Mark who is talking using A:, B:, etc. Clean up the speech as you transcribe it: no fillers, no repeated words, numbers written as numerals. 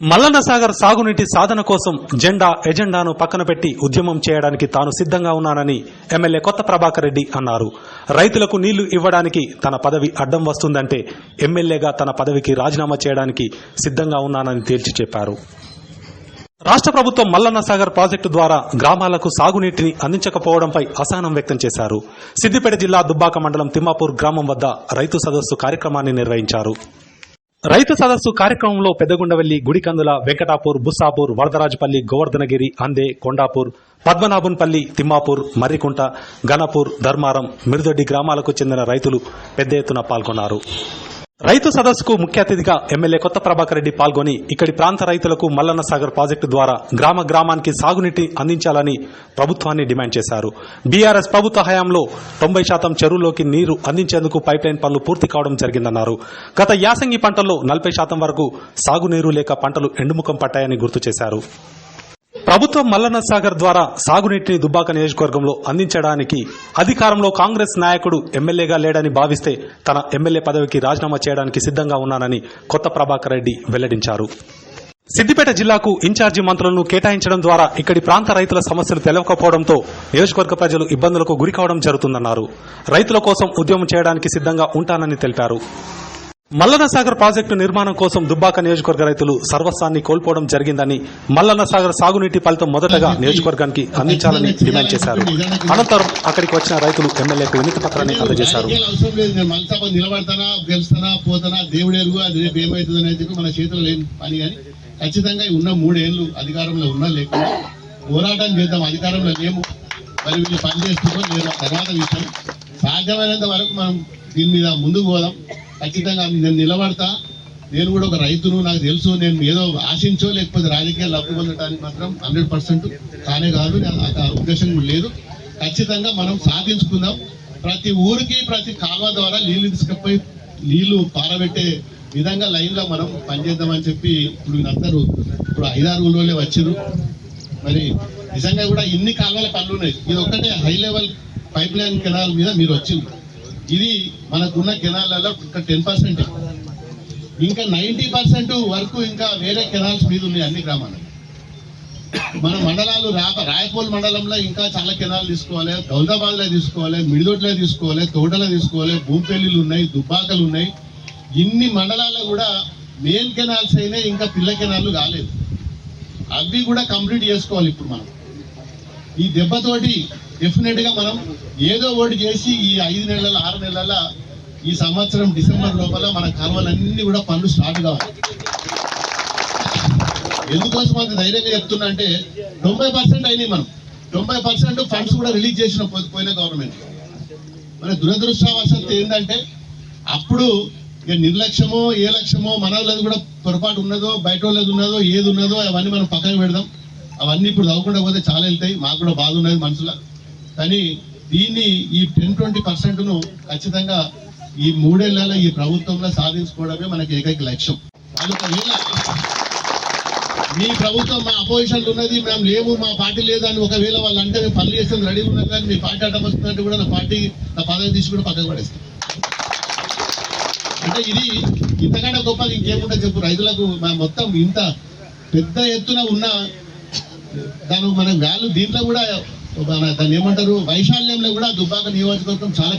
A: మల్లన్న సాగర్ సాగునీటి సాధన కోసం ఎజెండాను పక్కన పెట్టి ఉద్యమం చేయడానికి తాను సిద్ధంగా ఉన్నానని ఎమ్మెల్యే కొత్త ప్రభాకర్ రెడ్డి అన్నారు. రైతులకు నీళ్లు ఇవ్వడానికి తన పదవి అడ్డం వస్తుందంటే ఎమ్మెల్యేగా తన పదవికి రాజీనామా చేయడానికి సిద్ధంగా ఉన్నానని తేల్చి చెప్పారు. రాష్ట్ర ప్రభుత్వం మల్లన్న సాగర్ ప్రాజెక్టు ద్వారా గ్రామాలకు సాగునీటిని అందించకపోవడంపై అసహనం వ్యక్తం చేశారు. సిద్దిపేట జిల్లా దుబ్బాక మండలం తిమ్మాపూర్ గ్రామం వద్ద రైతు సదస్సు కార్యక్రమాన్ని నిర్వహించారు. రైతు సదస్సు కార్యక్రమంలో పెద్దగుండవెల్లి, గుడికందుల, వెంకటాపూర్, బుస్సాపూర్, వరదరాజుపల్లి, గోవర్ధనగిరి, అందే, కొండాపూర్, పద్మనాభున్పల్లి, తిమ్మాపూర్, మర్రికుంట, గణపూర్, ధర్మారం, మిరుదొడ్డి గ్రామాలకు చెందిన రైతులు పెద్ద ఎత్తున పాల్గొన్నారు. రైతు సదస్సుకు ముఖ్య అతిథిగా ఎమ్మెల్యే కొత్త ప్రభాకర్ రెడ్డి పాల్గొని ఇక్కడి ప్రాంత రైతులకు మల్లన్న సాగర్ ప్రాజెక్టు ద్వారా గ్రామానికి సాగునీటి అందించాలని ప్రభుత్వాన్ని డిమాండ్ చేశారు. బీఆర్ఎస్ ప్రభుత్వ హయాంలో 90% చెరువుల్లోకి నీరు అందించేందుకు పైప్లైన్ పనులు పూర్తి కావడం జరిగిందన్నారు. గత యాసంగి పంటల్లో 40% వరకు సాగునీరు లేక పంటలు ఎండుముఖం పట్టాయని గుర్తు చేశారు. ప్రభుత్వం మల్లన్న సాగర్ ద్వారా సాగునీటిని దుబ్బాక నియోజకవర్గంలో అందించడానికి అధికారంలో కాంగ్రెస్ నాయకుడు ఎమ్మెల్యేగా లేడని భావిస్తే తన ఎమ్మెల్యే పదవికి రాజీనామా చేయడానికి సిద్ధంగా ఉన్నానని కొత్త ప్రభాకర్ రెడ్డి వెల్లడించారు. సిద్దిపేట జిల్లాకు ఇన్ఛార్జి మంత్రులను కేటాయించడం ద్వారా ఇక్కడి ప్రాంత రైతుల సమస్యలు తెలవకపోవడంతో నియోజకవర్గ ప్రజలు ఇబ్బందులకు గురికావడం జరుగుతుందన్నారు. రైతుల కోసం ఉద్యమం చేయడానికి సిద్ధంగా ఉంటానని తెలిపారు. మల్లన్న సాగర్ ప్రాజెక్టు నిర్మాణం కోసం దుబ్బాక నియోజకవర్గ రైతులు సర్వస్వాన్ని కోల్పోవడం జరిగిందని, మల్లన్న సాగర్ సాగునీటి ఫలితం మొదటగా నియోజకవర్గానికి అందించాలని డిమాండ్ చేశారు. అనంతరం అక్కడికి వచ్చిన రైతులు ఎమ్మెల్యేకు వినతి పత్రాన్ని అందజేశారు.
B: ఖచ్చితంగా ఉన్న 3 ఏళ్లు అధికారంలో ఉన్నా లేకుండా పోరాటం చేద్దాం. అధికారంలో లేము, మరి వీళ్ళు పనిచేస్తున్నాం లేదా తర్వాత విషయం. సాధ్యమైనంత వరకు మనం దీని మీద ముందుకు పోదాం. ఖచ్చితంగా నేను నిలబడతా. నేను కూడా ఒక రైతును, నాకు తెలుసు. నేను ఏదో ఆశించో లేకపోతే రాజకీయాలు లబ్ధి పొందడానికి మాత్రం 100% కానే కాదు, ఆ ఉద్దేశం లేదు. ఖచ్చితంగా మనం సాధించుకుందాం. ప్రతి ఊరికి ప్రతి కాలువ ద్వారా నీళ్లు తీసుకుపోయి నీళ్లు పారబెట్టే విధంగా లైన్ లో మనం పనిచేద్దామని చెప్పి ఇప్పుడు అందరూ 5-6 ఊళ్ళోనే వచ్చారు. మరి నిజంగా కూడా ఇన్ని కాలువల పనులు ఉన్నాయి. ఇది ఒక్కటే high level pipe line canal మీద మీరు వచ్చింది. ఇది మనకున్న కెనాలలో ఒక 10%, ఇంకా 90% వరకు ఇంకా వేరే కెనాల్స్ మీద ఉన్నాయి అన్ని గ్రామాలు. మన మండలాలు రాయపోల్ మండలంలో ఇంకా చాలా కెనాల్ తీసుకోవాలి, గౌదాబాద్ లో తీసుకోవాలి, మిడిదొడ్లో తీసుకోవాలి, తోటలో తీసుకోవాలి, భూంపల్లిలు ఉన్నాయి, దుబ్బాకలు ఉన్నాయి. ఇన్ని మండలాల్లో కూడా మెయిన్ కెనాల్స్ అయినా ఇంకా పిల్ల కెనాల్లు కాలేదు. అవి కూడా కంప్లీట్ చేసుకోవాలి. ఇప్పుడు మనం ఈ దెబ్బతోటి డెఫినెట్ గా మనం ఏదో ఒకటి చేసి ఈ 5 నెలల 6 నెలల ఈ సంవత్సరం డిసెంబర్ లోపల మన కాలువలన్నీ కూడా పనులు స్టార్ట్ కావాలి. ఎందుకోసం అంత ధైర్యంగా చెప్తున్నా అంటే 90% అయినాయి. మనం 90% ఫండ్స్ కూడా రిలీజ్ చేసిన పోయిన గవర్నమెంట్. మన దురదృష్టవశాత్తు ఏంటంటే అప్పుడు నిర్లక్ష్యమో ఏ లక్ష్యమో మన వాళ్ళది కూడా పొరపాటు ఉన్నదో బయట వాళ్ళది ఉన్నదో ఏది ఉన్నదో అవన్నీ మనం పక్కన పెడదాం. అవన్నీ ఇప్పుడు చదవకుండా పోతే చాలా వెళ్తాయి. మాకు కూడా బాధ ఉన్నది మనసులో. కానీ దీన్ని ఈ 10-20%ను ఖచ్చితంగా ఈ 3 ఏళ్లలో ఈ ప్రభుత్వంలో సాధించుకోవడమే మనకి ఏకైక లక్ష్యం. అది ఒకవేళ మీ ప్రభుత్వం మా అపోజిషన్లు ఉన్నది, మేము లేవు, మా పార్టీ లేదని ఒకవేళ వాళ్ళు అంటే మేము పనులు చేస్తే రెడీ ఉన్నది, కానీ మీ పార్టీ అడ్డం వస్తుందంటే కూడా నా పదవి తీసి కూడా పక్కకు పడేస్తాం. అంటే ఇది ఇంతకంటే గొప్పది ఇంకేముంటో చెప్పు. రైతులకు మొత్తం ఇంత పెద్ద ఎత్తున ఉన్న దాని మన వాల్యూ దీంట్లో కూడా దాన్ని ఏమంటారు వైశాల్యంలో కూడా దుబ్బాక నియోజకవర్గం చాలా